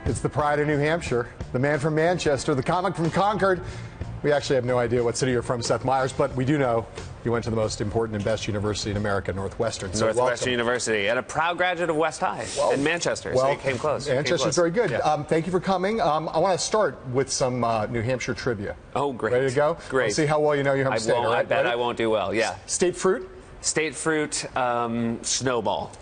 It's the pride of New Hampshire, the man from Manchester, the comic from Concord. We actually have no idea what city you're from, Seth Meyers, but we do know you went to the most important and best university in America, Northwestern. So Northwestern University, and a proud graduate of West High in Manchester. So you came close. Manchester's very good. Yeah. Thank you for coming. I want to start with some New Hampshire trivia. Oh, great. Ready to go? Great. Let's see how well you know your home state. I bet I won't do well, yeah. State fruit? State fruit, snowball.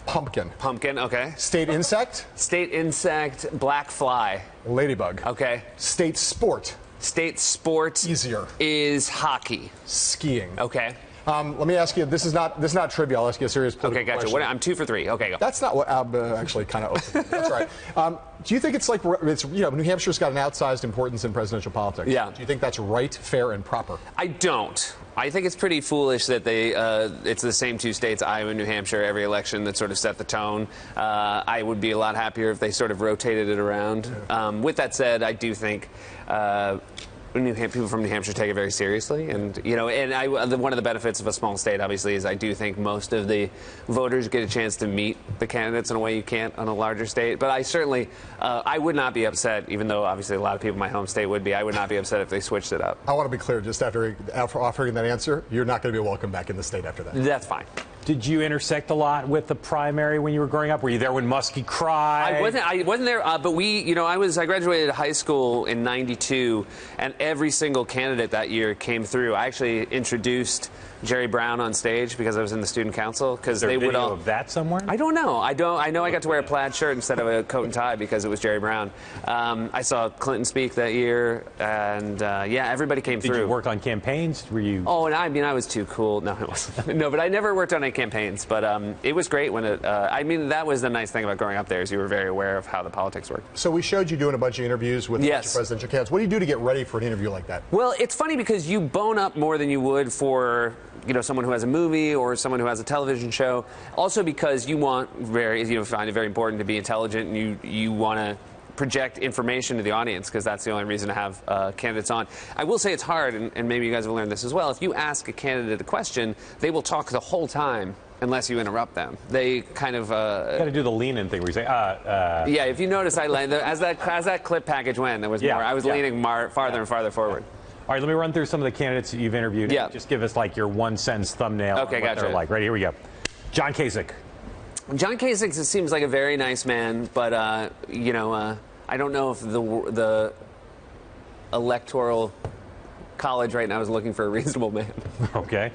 Pumpkin. Pumpkin, okay. State insect? State insect, black fly. Ladybug. Okay. State sport? State sport Easier. Is hockey. Skiing. Okay. Let me ask you. This is not trivia. I'll ask you a serious political question. What, I'm 2 for 3. Okay, go. That's not what actually kind of open. That's right. Do you think it's like New Hampshire's got an outsized importance in presidential politics? Yeah. Do you think that's right, fair, and proper? I don't. I think it's pretty foolish that it's the same two states, Iowa and New Hampshire, every election that sort of set the tone. I would be a lot happier if they sort of rotated it around. Yeah. With that said, I do think people from New Hampshire take it very seriously, and one of the benefits of a small state, obviously, is I do think most of the voters get a chance to meet the candidates in a way you can't on a larger state. But I certainly, I would not be upset, even though obviously a lot of people in my home state would be. I would not be upset if they switched it up. I want to be clear, just after offering that answer, you're not going to be welcome back in the state after that. That's fine. Did you intersect a lot with the primary when you were growing up? Were you there when Muskie cried? I wasn't there, but I graduated high school in '92, and every single candidate that year came through. I actually introduced Jerry Brown on stage because I was in the student council. Because they would all of that somewhere. I don't know. I know I got to wear a plaid shirt instead of a coat and tie because it was Jerry Brown. I saw Clinton speak that year, and everybody came through. Did you work on campaigns? Were you? Oh, and I was too cool. No, I wasn't. No, but I never worked on any campaigns. But it was great when it. That was the nice thing about growing up there is you were very aware of how the politics worked. So we showed you doing a bunch of interviews with presidential candidates. What do you do to get ready for an interview like that? Well, it's funny because you bone up more than you would for someone who has a movie or someone who has a television show. Also because you want find it very important to be intelligent, and you want to project information to the audience because that's the only reason to have candidates on. I will say it's hard, and maybe you guys have learned this as well. If you ask a candidate a question, they will talk the whole time unless you interrupt them. They kind of... you got to do the lean-in thing where you say, Yeah, if you notice, as that clip package went, there was more. I was leaning farther and farther forward. All right, let me run through some of the candidates that you've interviewed. Yeah. Just give us your one-sentence thumbnail on what gotcha. they're like. Right, here we go. John Kasich. John Kasich seems like a very nice man, but, I don't know if the electoral college right now is looking for a reasonable man. Okay.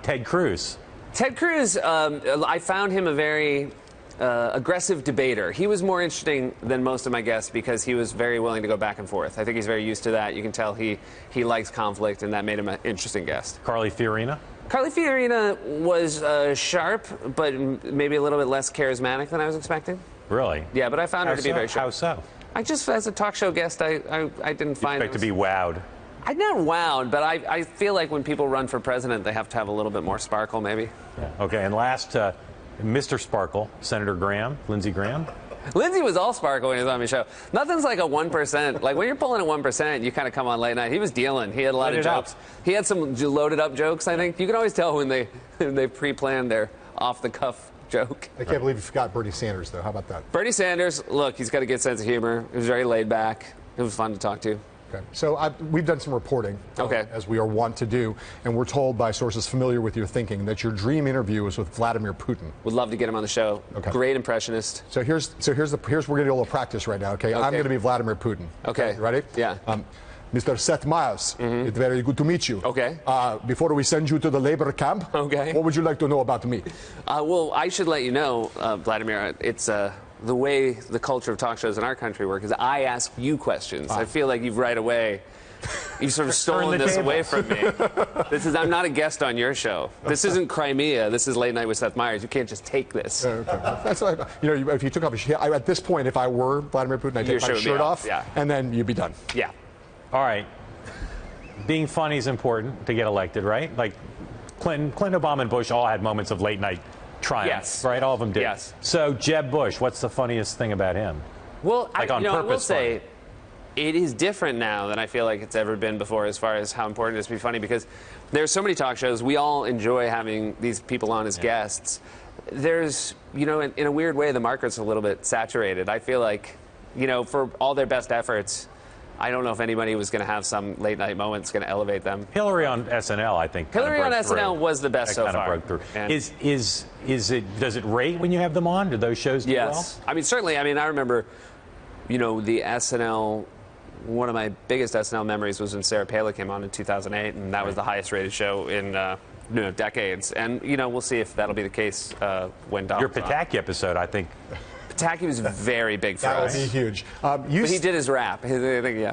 Ted Cruz. Ted Cruz, I found him a very aggressive debater. He was more interesting than most of my guests because he was very willing to go back and forth. I think he's very used to that. You can tell he likes conflict, and that made him an interesting guest. Carly Fiorina. Carly Fiorina was sharp, but maybe a little bit less charismatic than I was expecting. Really? Yeah, but I found her to be very sharp. How so? I just, as a talk show guest, I didn't find it. Expect to be wowed. I'm not wowed, but I feel like when people run for president, they have to have a little bit more sparkle, maybe. Yeah. Okay, and last, Mr. Sparkle, Senator Graham, Lindsey Graham. Lindsey was all sparkle when he was on my show. Nothing's like a 1%. Like when you're pulling at 1%, you kind of come on late night. He was dealing. He had a lot of jokes. He had some loaded up jokes, I think. You can always tell when they pre-planned their off-the-cuff joke. I can't believe you forgot Bernie Sanders, though. How about that? Bernie Sanders, look, he's got a good sense of humor. He was very laid back. It was fun to talk to. Okay. So we've done some reporting, as we are wont to do, and we're told by sources familiar with your thinking that your dream interview is with Vladimir Putin. Would love to get him on the show. Okay. Great impressionist. So here's we're going to do a little practice right now. Okay. I'm going to be Vladimir Putin. Okay. Ready? Yeah. Mr. Seth Meyers, it's very good to meet you. Okay. Before we send you to the labor camp, what would you like to know about me? Well, I should let you know, Vladimir, it's the way the culture of talk shows in our country work is I ask you questions. I feel like you've sort of stolen this away from me. I'm not a guest on your show. This isn't Crimea. This is Late Night with Seth Meyers. You can't just take this. Okay. That's like, if you took off your shirt, at this point, if I were Vladimir Putin, I'd take my shirt off, and then you'd be done. Yeah. All right. Being funny is important to get elected, right? Like Clinton, Obama, and Bush all had moments of late night triumph. Yes. Right? All of them did. Yes. So Jeb Bush, what's the funniest thing about him? Well, I will say it is different now than I feel like it's ever been before as far as how important it is to be funny because there's so many talk shows. We all enjoy having these people on as guests. There's, in a weird way, the market's a little bit saturated. I feel like for all their best efforts, I don't know if anybody was going to have some late night moments going to elevate them. Hillary on SNL, I think. Hillary on SNL was the best so far. Broke through. Is it? Does it rate when you have them on? Do those shows do well? Yes. I mean, certainly. I mean, I remember, the SNL. One of my biggest SNL memories was when Sarah Palin came on in 2008, and that was the highest rated show in decades. And we'll see if that'll be the case when Donald's Your Pataki episode, I think. Pataki was very big for us. That would be huge. But he did his rap. I think, yeah.